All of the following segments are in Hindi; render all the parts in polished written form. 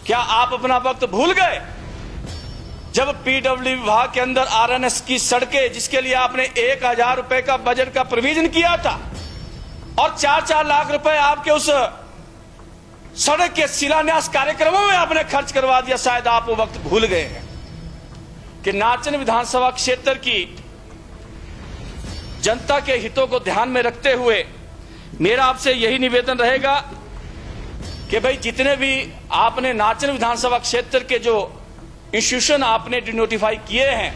क्या आप अपना वक्त भूल गए जब पीडब्ल्यू विभाग के अंदर आरएनएस की सड़कें, जिसके लिए आपने 1000 रुपए का बजट का प्रोविजन किया था और 4-4 लाख रुपए आपके उस सड़क के शिलान्यास कार्यक्रमों में आपने खर्च करवा दिया। शायद आप वो वक्त भूल गए हैं कि नाचन विधानसभा क्षेत्र की जनता के हितों को ध्यान में रखते हुए मेरा आपसे यही निवेदन रहेगा कि भाई जितने भी आपने नाचन विधानसभा क्षेत्र के जो इंस्टीट्यूशन आपने डिनोटिफाई किए हैं,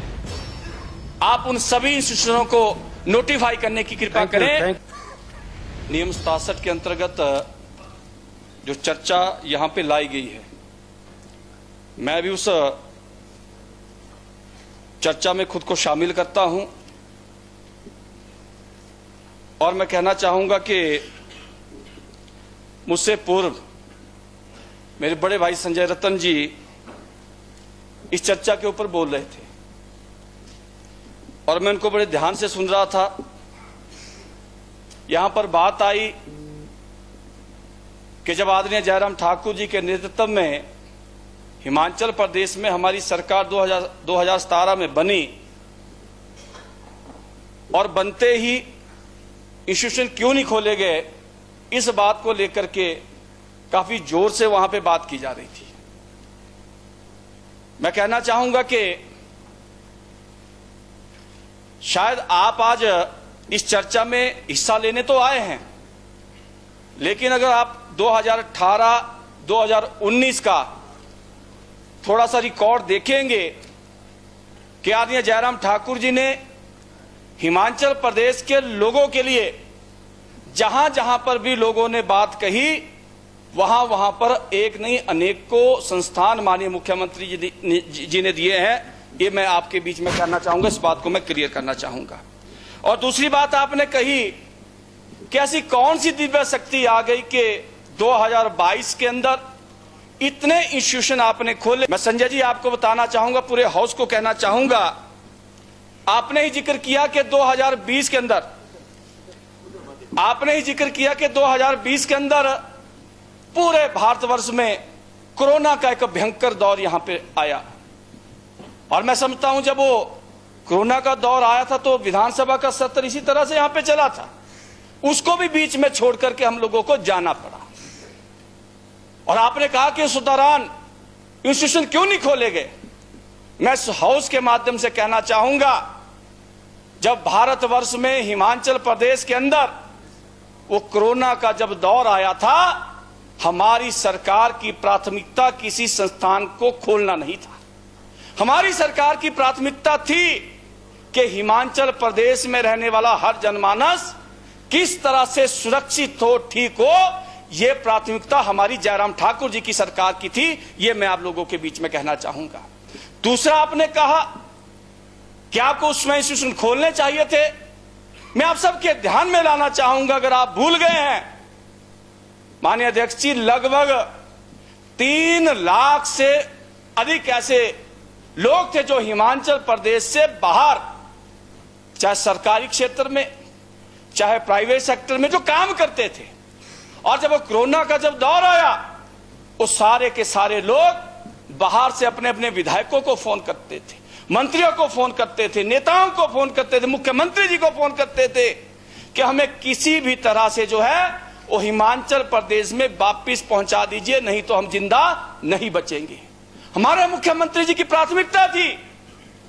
आप उन सभी इंस्टीट्यूशनों को नोटिफाई करने की कृपा करें। नियम 67 के अंतर्गत जो चर्चा यहां पे लाई गई है, मैं भी उस चर्चा में खुद को शामिल करता हूं और मैं कहना चाहूंगा कि मुझसे पूर्व मेरे बड़े भाई संजय रतन जी इस चर्चा के ऊपर बोल रहे थे और मैं उनको बड़े ध्यान से सुन रहा था। यहां पर बात आई कि जब आदरणीय जयराम ठाकुर जी के नेतृत्व में हिमाचल प्रदेश में हमारी सरकार 2017 में बनी और बनते ही इंस्टीट्यूशन क्यों नहीं खोले गए, इस बात को लेकर के काफी जोर से वहां पे बात की जा रही थी। मैं कहना चाहूंगा कि शायद आप आज इस चर्चा में हिस्सा लेने तो आए हैं, लेकिन अगर आप 2018-2019 का थोड़ा सा रिकॉर्ड देखेंगे कि आदरणीय जयराम ठाकुर जी ने हिमाचल प्रदेश के लोगों के लिए जहां जहां पर भी लोगों ने बात कही, वहां वहां पर एक नहीं अनेकों संस्थान माननीय मुख्यमंत्री जी ने दिए हैं। ये मैं आपके बीच में करना चाहूंगा, इस बात को मैं क्लियर करना चाहूंगा। और दूसरी बात आपने कही कि ऐसी कौन सी दिव्य शक्ति आ गई कि 2022 के अंदर इतने इंस्टीट्यूशन आपने खोले। मैं संजय जी आपको बताना चाहूंगा, पूरे हाउस को कहना चाहूंगा, आपने ही जिक्र किया कि 2020 के अंदर, आपने ही जिक्र किया कि 2020 के अंदर पूरे भारतवर्ष में कोरोना का एक भयंकर दौर यहां पे आया। और मैं समझता हूं जब वो कोरोना का दौर आया था तो विधानसभा का सत्र इसी तरह से यहां पे चला था, उसको भी बीच में छोड़ करके हम लोगों को जाना पड़ा। और आपने कहा कि उस दौरान इंस्टीट्यूशन क्यों नहीं खोले गए। मैं इस हाउस के माध्यम से कहना चाहूंगा, जब भारतवर्ष में हिमाचल प्रदेश के अंदर वो कोरोना का जब दौर आया था, हमारी सरकार की प्राथमिकता किसी संस्थान को खोलना नहीं था। हमारी सरकार की प्राथमिकता थी कि हिमाचल प्रदेश में रहने वाला हर जनमानस किस तरह से सुरक्षित हो, ठीक हो, यह प्राथमिकता हमारी जयराम ठाकुर जी की सरकार की थी। यह मैं आप लोगों के बीच में कहना चाहूंगा। दूसरा, आपने कहा कि आपको उसमें इंस्टीट्यूशन खोलने चाहिए थे। मैं आप सबके ध्यान में लाना चाहूंगा, अगर आप भूल गए हैं, माननीय अध्यक्ष जी, लगभग 3 लाख से अधिक ऐसे लोग थे जो हिमाचल प्रदेश से बाहर, चाहे सरकारी क्षेत्र में चाहे प्राइवेट सेक्टर में, जो काम करते थे। और जब वो कोरोना का जब दौर आया, वो सारे के सारे लोग बाहर से अपने अपने विधायकों को फोन करते थे, मंत्रियों को फोन करते थे, नेताओं को फोन करते थे, मुख्यमंत्री जी को फोन करते थे कि हमें किसी भी तरह से जो है वो हिमाचल प्रदेश में वापिस पहुंचा दीजिए, नहीं तो हम जिंदा नहीं बचेंगे। हमारे मुख्यमंत्री जी की प्राथमिकता थी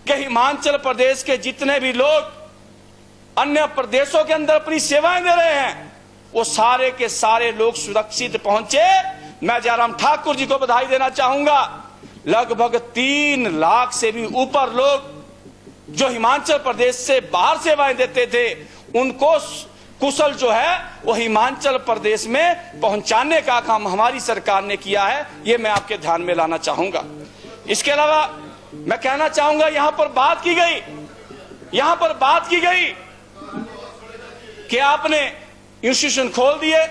कि हिमाचल प्रदेश के जितने भी लोग अन्य प्रदेशों के अंदर अपनी सेवाएं दे रहे हैं, वो सारे के सारे लोग सुरक्षित पहुंचे। मैं जयराम ठाकुर जी को बधाई देना चाहूंगा। लगभग 3 लाख से भी ऊपर लोग जो हिमाचल प्रदेश से बाहर सेवाएं देते थे, उनको कुशल जो है वो हिमाचल प्रदेश में पहुंचाने का काम हमारी सरकार ने किया है। ये मैं आपके ध्यान में लाना चाहूंगा। इसके अलावा मैं कहना चाहूंगा, यहां पर बात की गई कि आपने इंस्टीट्यूशन खोल दिए,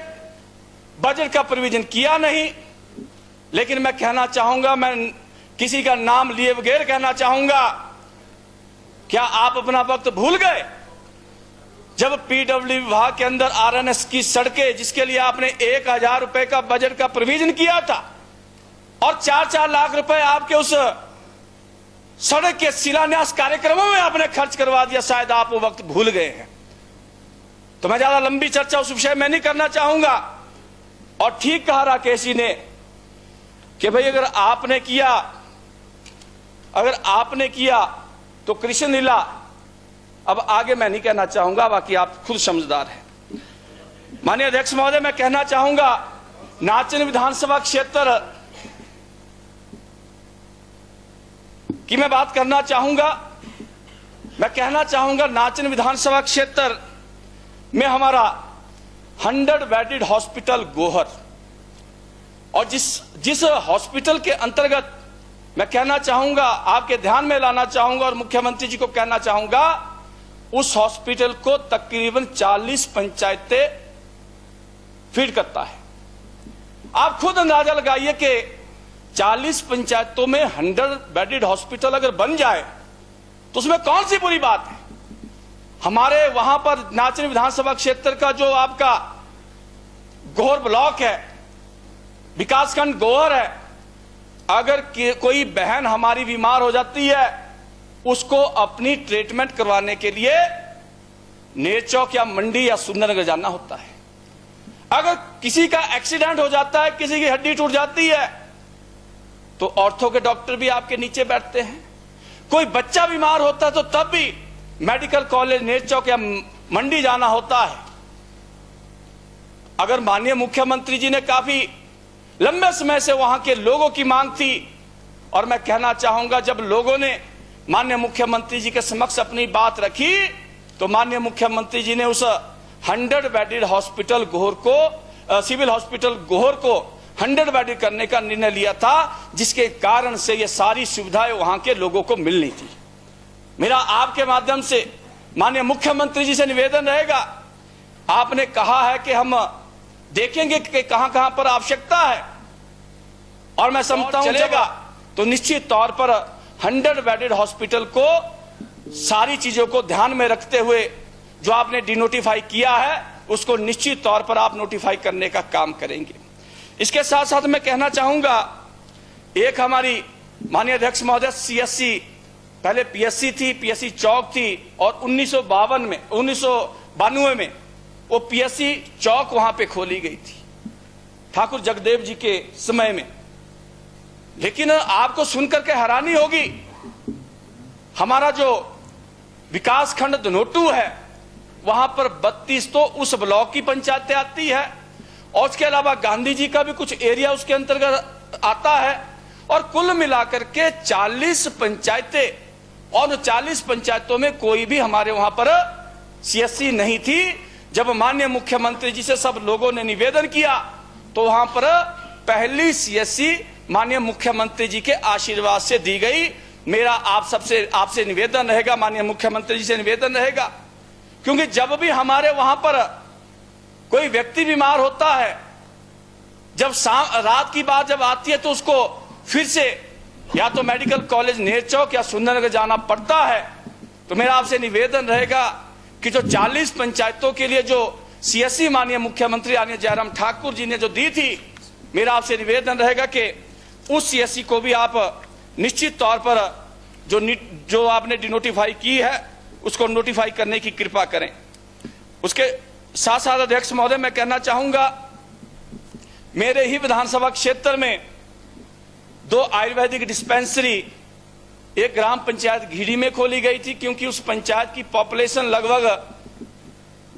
बजट का प्रोविजन किया नहीं। लेकिन मैं कहना चाहूंगा, मैं किसी का नाम लिए बगैर कहना चाहूंगा, क्या आप अपना वक्त भूल गए जब पीडब्ल्यू विभाग के अंदर आरएनएस की सड़कें, जिसके लिए आपने 1000 रुपए का बजट का प्रोविजन किया था और 4-4 लाख रुपए आपके उस सड़क के शिलान्यास कार्यक्रमों में आपने खर्च करवा दिया। शायद आप वो वक्त भूल गए हैं। तो मैं ज्यादा लंबी चर्चा उस विषय में नहीं करना चाहूंगा। और ठीक कहा राकेश जी ने कि भाई अगर आपने किया तो कृष्ण लीला। अब आगे मैं नहीं कहना चाहूंगा, बाकी आप खुद समझदार हैं। माननीय अध्यक्ष महोदय, मैं कहना चाहूंगा नाचन विधानसभा क्षेत्र की मैं बात करना चाहूंगा। मैं कहना चाहूंगा नाचन विधानसभा क्षेत्र में हमारा 100 बेडेड हॉस्पिटल गोहर, और जिस हॉस्पिटल के अंतर्गत मैं कहना चाहूंगा, आपके ध्यान में लाना चाहूंगा और मुख्यमंत्री जी को कहना चाहूंगा, उस हॉस्पिटल को तकरीबन 40 पंचायतें फीड करता है। आप खुद अंदाजा लगाइए कि 40 पंचायतों में 100 बेडेड हॉस्पिटल अगर बन जाए तो उसमें कौन सी बुरी बात है। हमारे वहां पर नाचन विधानसभा क्षेत्र का जो आपका गोहर ब्लॉक है, विकासखंड गोहर है, अगर कोई बहन हमारी बीमार हो जाती है, उसको अपनी ट्रीटमेंट करवाने के लिए नेरचौक या मंडी या सुंदरनगर जाना होता है। अगर किसी का एक्सीडेंट हो जाता है, किसी की हड्डी टूट जाती है, तो ऑर्थो के डॉक्टर भी आपके नीचे बैठते हैं। कोई बच्चा बीमार होता है तो तब भी मेडिकल कॉलेज नेरचौक या मंडी जाना होता है। अगर माननीय मुख्यमंत्री जी ने काफी लंबे समय से वहां के लोगों की मांग थी, और मैं कहना चाहूंगा जब लोगों ने माननीय मुख्यमंत्री जी के समक्ष अपनी बात रखी, तो माननीय मुख्यमंत्री जी ने उस 100 बेडेड हॉस्पिटल गोहर को, सिविल हॉस्पिटल गोहर को 100 बेडेड करने का निर्णय लिया था, जिसके कारण से ये सारी सुविधाएं वहां के लोगों को मिलनी थी। मेरा आपके माध्यम से माननीय मुख्यमंत्री जी से निवेदन रहेगा, आपने कहा है कि हम देखेंगे कि कहां कहां पर आवश्यकता है, और मैं समझता हूं चलेगा तो निश्चित तौर पर 100 बेडेड हॉस्पिटल को सारी चीजों को ध्यान में रखते हुए जो आपने डिनोटिफाई किया है, उसको निश्चित तौर पर आप नोटिफाई करने का काम करेंगे। इसके साथ साथ मैं कहना चाहूंगा, एक हमारी माननीय अध्यक्ष महोदय सीएससी, पहले पीएससी थी, पीएससी चौक थी, और 1992 में वो पीएससी चौक वहां पे खोली गई थी ठाकुर जगदेव जी के समय में। लेकिन आपको सुनकर के हैरानी होगी, हमारा जो विकास खंड धनोटू है, वहां पर 32 तो उस ब्लॉक की पंचायतें आती है, और उसके अलावा गांधी जी का भी कुछ एरिया उसके अंतर्गत आता है, और कुल मिलाकर के 40 पंचायतें, और 40 पंचायतों में कोई भी हमारे वहां पर सीएससी नहीं थी। जब माननीय मुख्यमंत्री जी से सब लोगों ने निवेदन किया, तो वहां पर पहली सीएससी माननीय मुख्यमंत्री जी के आशीर्वाद से दी गई। मेरा आपसे निवेदन रहेगा, माननीय मुख्यमंत्री जी से निवेदन रहेगा, क्योंकि जब भी हमारे वहां पर कोई व्यक्ति बीमार होता है, जब रात की बात जब आती है, तो उसको फिर से या तो मेडिकल कॉलेज नेरचौक या सुंदरनगर जाना पड़ता है। तो मेरा आपसे निवेदन रहेगा कि जो 40 पंचायतों के लिए जो सीएससी माननीय मुख्यमंत्री आदरणीय जयराम ठाकुर जी ने जो दी थी, मेरा आपसे निवेदन रहेगा कि उस सीएससी को भी आप निश्चित तौर पर जो आपने डिनोटिफाई की है, उसको नोटिफाई करने की कृपा करें। उसके साथ साथ अध्यक्ष महोदय, मैं कहना चाहूंगा, मेरे ही विधानसभा क्षेत्र में 2 आयुर्वेदिक डिस्पेंसरी एक ग्राम पंचायत घीड़ी में खोली गई थी, क्योंकि उस पंचायत की पॉपुलेशन लगभग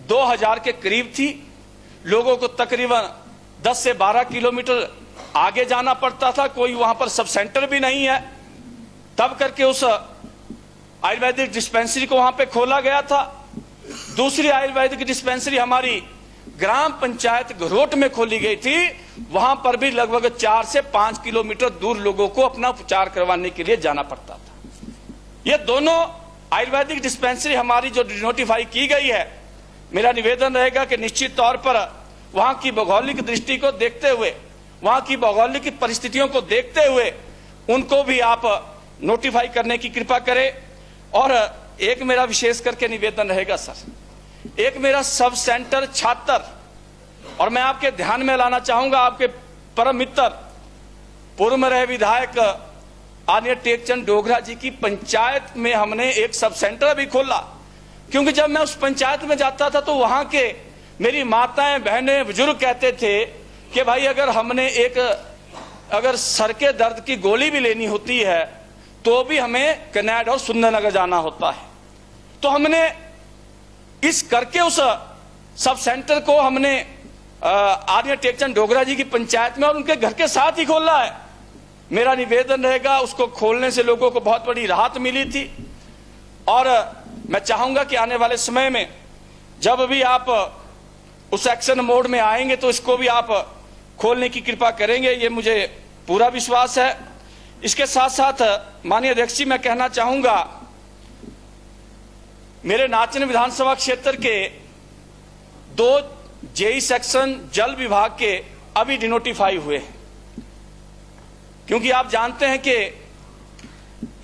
2000 के करीब थी। लोगों को तकरीबन 10 से 12 किलोमीटर आगे जाना पड़ता था, कोई वहां पर सब सेंटर भी नहीं है। तब करके उस आयुर्वेदिक डिस्पेंसरी को वहां पे खोला गया था। दूसरी आयुर्वेदिक डिस्पेंसरी हमारी ग्राम पंचायत घरोट में खोली गई थी, वहां पर भी लगभग 4 से 5 किलोमीटर दूर लोगों को अपना उपचार करवाने के लिए जाना पड़ता था। ये दोनों आयुर्वेदिक डिस्पेंसरी हमारी जो नोटिफाई की गई है, मेरा निवेदन रहेगा कि निश्चित तौर पर वहां की भौगोलिक दृष्टि को देखते हुए, वहां की भौगोलिक परिस्थितियों को देखते हुए उनको भी आप नोटिफाई करने की कृपा करें। और एक मेरा विशेष करके निवेदन रहेगा सर, एक मेरा सब सेंटर छात्र, और मैं आपके ध्यान में लाना चाहूंगा, आपके परम मित्र पूर्व में रहे विधायक आदरणीय टेकचंद डोगरा जी की पंचायत में हमने एक सब सेंटर भी खोला, क्योंकि जब मैं उस पंचायत में जाता था तो वहां के मेरी माताएं बहनें बुजुर्ग कहते थे कि भाई अगर सर के दर्द की गोली भी लेनी होती है तो भी हमें कनैड और सुंदरनगर जाना होता है। तो हमने इस करके उस सब सेंटर को हमने आदरणीय टेकचंद डोगरा जी की पंचायत में और उनके घर के साथ ही खोला है। मेरा निवेदन रहेगा, उसको खोलने से लोगों को बहुत बड़ी राहत मिली थी और मैं चाहूंगा कि आने वाले समय में जब भी आप उस एक्शन मोड में आएंगे तो इसको भी आप खोलने की कृपा करेंगे, ये मुझे पूरा विश्वास है। इसके साथ साथ माननीय अध्यक्ष जी, मैं कहना चाहूंगा, मेरे नाचन विधानसभा क्षेत्र के 2 जेई सेक्शन जल विभाग के अभी डिनोटिफाई हुए हैं, क्योंकि आप जानते हैं कि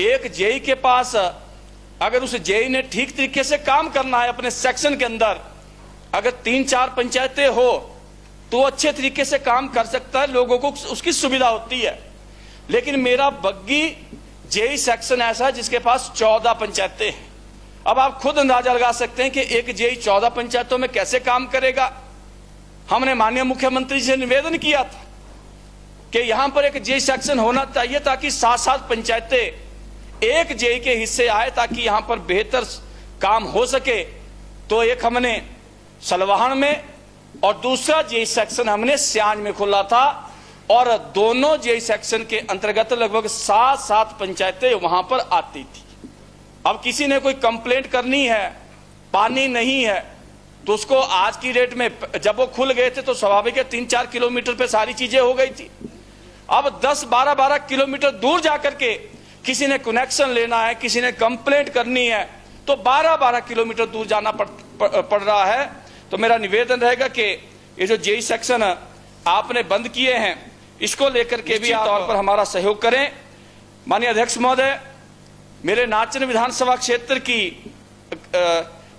एक जेई के पास अगर उस जेई ने ठीक तरीके से काम करना है अपने सेक्शन के अंदर, अगर 3-4 पंचायतें हो तो अच्छे तरीके से काम कर सकता है, लोगों को उसकी सुविधा होती है। लेकिन मेरा बग्गी जेई सेक्शन ऐसा है जिसके पास 14 पंचायतें हैं। अब आप खुद अंदाजा लगा सकते हैं कि एक जेई 14 पंचायतों में कैसे काम करेगा। हमने माननीय मुख्यमंत्री जी से निवेदन किया था कि यहां पर एक जेई सेक्शन होना चाहिए ताकि 7-7 पंचायतें एक जेई के हिस्से आए ताकि यहां पर बेहतर काम हो सके। तो एक हमने सलवाहन में और दूसरा जेई सेक्शन हमने सियांज में खोला था और दोनों जेई सेक्शन के अंतर्गत लगभग 7-7 पंचायतें वहां पर आती थी। अब किसी ने कोई कंप्लेंट करनी है, पानी नहीं है, तो उसको आज की डेट में जब वो खुल गए थे तो स्वाभाविक है 3-4 किलोमीटर पे सारी चीजें हो गई थी। अब 10-12 किलोमीटर दूर जाकर के किसी ने कनेक्शन लेना है, किसी ने कंप्लेंट करनी है तो 12-12 किलोमीटर दूर जाना पड़ रहा है। तो मेरा निवेदन रहेगा कि ये जो जेई सेक्शन आपने बंद किए हैं इसको लेकर के भी तौर पर हमारा सहयोग करें। माननीय अध्यक्ष महोदय, मेरे नाचन विधानसभा क्षेत्र की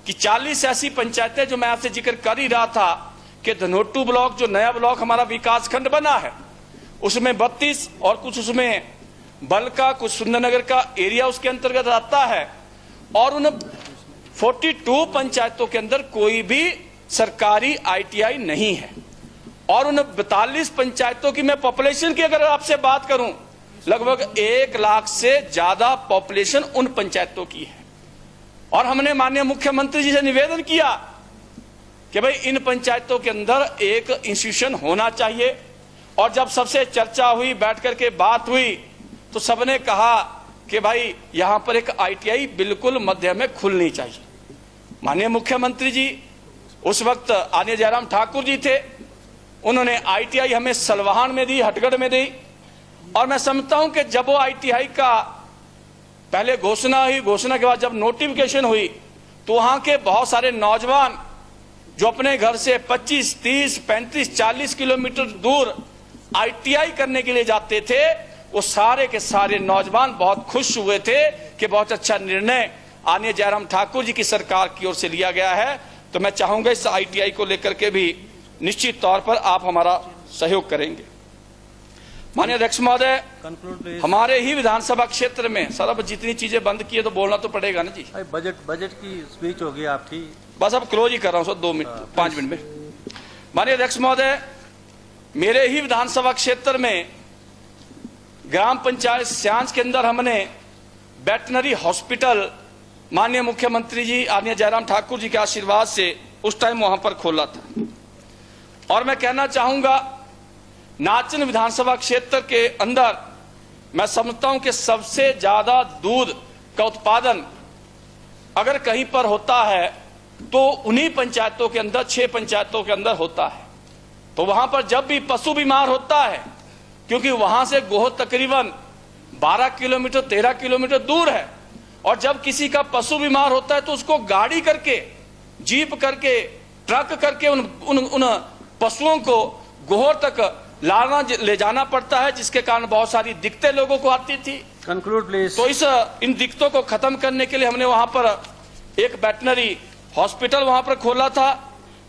40 ऐसी पंचायतें जो मैं आपसे जिक्र कर ही रहा था कि धनोटू ब्लॉक जो नया ब्लॉक हमारा विकास खंड बना है उसमें 32 और कुछ उसमें बल का कुछ सुंदरनगर का एरिया उसके अंतर्गत आता है और उन 42 पंचायतों के अंदर कोई भी सरकारी ITI नहीं है और उन 42 पंचायतों की मैं पॉपुलेशन की अगर आपसे बात करूं लगभग 1 लाख से ज्यादा पॉपुलेशन उन पंचायतों की है। और हमने माननीय मुख्यमंत्री जी से निवेदन किया कि भाई इन पंचायतों के अंदर एक इंस्टीट्यूशन होना चाहिए और जब सबसे चर्चा हुई, बैठ करके बात हुई तो सबने कहा कि भाई यहां पर एक ITI बिल्कुल मध्य में खुलनी चाहिए। माननीय मुख्यमंत्री जी उस वक्त आदरणीय जयराम ठाकुर जी थे, उन्होंने ITI हमें सलवाहन में दी, हटगढ़ में दी और मैं समझता हूं कि जब वो ITI का पहले घोषणा हुई, घोषणा के बाद जब नोटिफिकेशन हुई तो वहां के बहुत सारे नौजवान जो अपने घर से 25, 30, 35, 40 किलोमीटर दूर ITI करने के लिए जाते थे, वो सारे के सारे नौजवान बहुत खुश हुए थे कि बहुत अच्छा निर्णय आदरणीय जयराम ठाकुर जी की सरकार की ओर से लिया गया है। तो मैं चाहूंगा इस ITI को लेकर के भी निश्चित तौर पर आप हमारा सहयोग करेंगे। माननीय अध्यक्ष महोदय, हमारे ही विधानसभा क्षेत्र में सर अब जितनी चीजें बंद की है तो बोलना तो पड़ेगा ना जी। बजट की स्पीच होगी आपकी, बस अब क्लोज ही कर रहा हूं सर, 2 मिनट 5 मिनट में। माननीय अध्यक्ष महोदय, मेरे ही विधानसभा क्षेत्र में ग्राम पंचायत सियांज के अंदर हमने वेटनरी हॉस्पिटल माननीय मुख्यमंत्री जी आदरणीय जयराम ठाकुर जी के आशीर्वाद से उस टाइम वहां पर खोला था। और मैं कहना चाहूंगा नाचन विधानसभा क्षेत्र के अंदर मैं समझता हूं कि सबसे ज्यादा दूध का उत्पादन अगर कहीं पर होता है तो उन्हीं पंचायतों के अंदर, 6 पंचायतों के अंदर होता है। तो वहां पर जब भी पशु बीमार होता है, क्योंकि वहां से गोह तकरीबन 12 किलोमीटर 13 किलोमीटर दूर है, और जब किसी का पशु बीमार होता है तो उसको गाड़ी करके, जीप करके, ट्रक करके उन पशुओं को गोहर तक लाना ले जाना पड़ता है, जिसके कारण बहुत सारी दिक्कतें लोगों को आती थी। Conclude please. तो इन दिक्कतों को खत्म करने के लिए हमने वहां पर एक वेटनरी हॉस्पिटल वहां पर खोला था।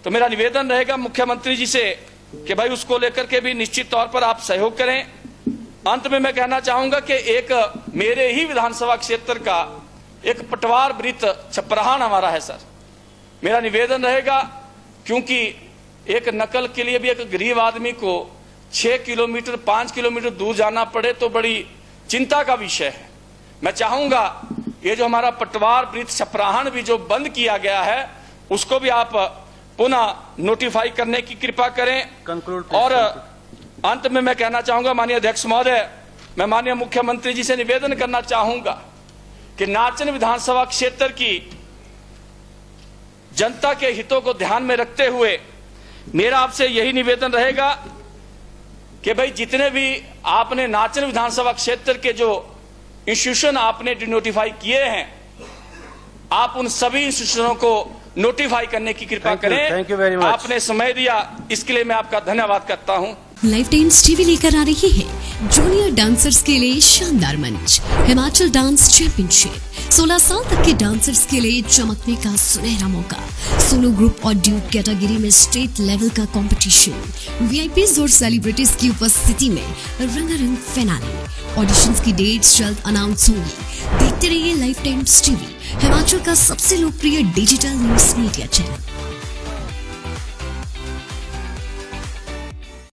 तो मेरा निवेदन रहेगा मुख्यमंत्री जी से कि भाई उसको लेकर के भी निश्चित तौर पर आप सहयोग करें। अंत में मैं कहना चाहूंगा कि एक मेरे ही विधानसभा क्षेत्र का एक पटवार वृत्त छपराहन हमारा है सर। मेरा निवेदन रहेगा, क्योंकि एक नकल के लिए भी एक गरीब आदमी को 6 किलोमीटर 5 किलोमीटर दूर जाना पड़े तो बड़ी चिंता का विषय है। मैं चाहूंगा ये जो हमारा पटवार वृत्त छपराहन भी जो बंद किया गया है उसको भी आप पुनः नोटिफाई करने की कृपा करें। कंक्लूड और अंत में मैं कहना चाहूंगा माननीय अध्यक्ष महोदय, मैं माननीय मुख्यमंत्री जी से निवेदन करना चाहूंगा कि नाचन विधानसभा क्षेत्र की जनता के हितों को ध्यान में रखते हुए मेरा आपसे यही निवेदन रहेगा कि भाई जितने भी आपने नाचन विधानसभा क्षेत्र के जो इंस्टीट्यूशन आपने डिनोटिफाई किए हैं, आप उन सभी इंस्टीट्यूशनों को नोटिफाई करने की कृपा करें। Thank you very much. आपने समय दिया, इसके लिए मैं आपका धन्यवाद करता हूं। लाइफ टाइम्स टीवी लेकर आ रही है जूनियर डांसर्स के लिए शानदार मंच, हिमाचल डांस चैंपियनशिप। 16 साल तक के डांसर्स के लिए चमकने का सुनहरा मौका। सोलो ग्रुप और ड्यूट कैटेगरी में स्टेट लेवल का कंपटीशन, वीआईपीज और सेलिब्रिटीज की उपस्थिति में रंगारंग फिनाले। ऑडिशंस की डेट्स जल्द अनाउंस होंगी। देखते रहिए लाइफ टाइम्स टीवी, हिमाचल का सबसे लोकप्रिय डिजिटल न्यूज मीडिया चैनल।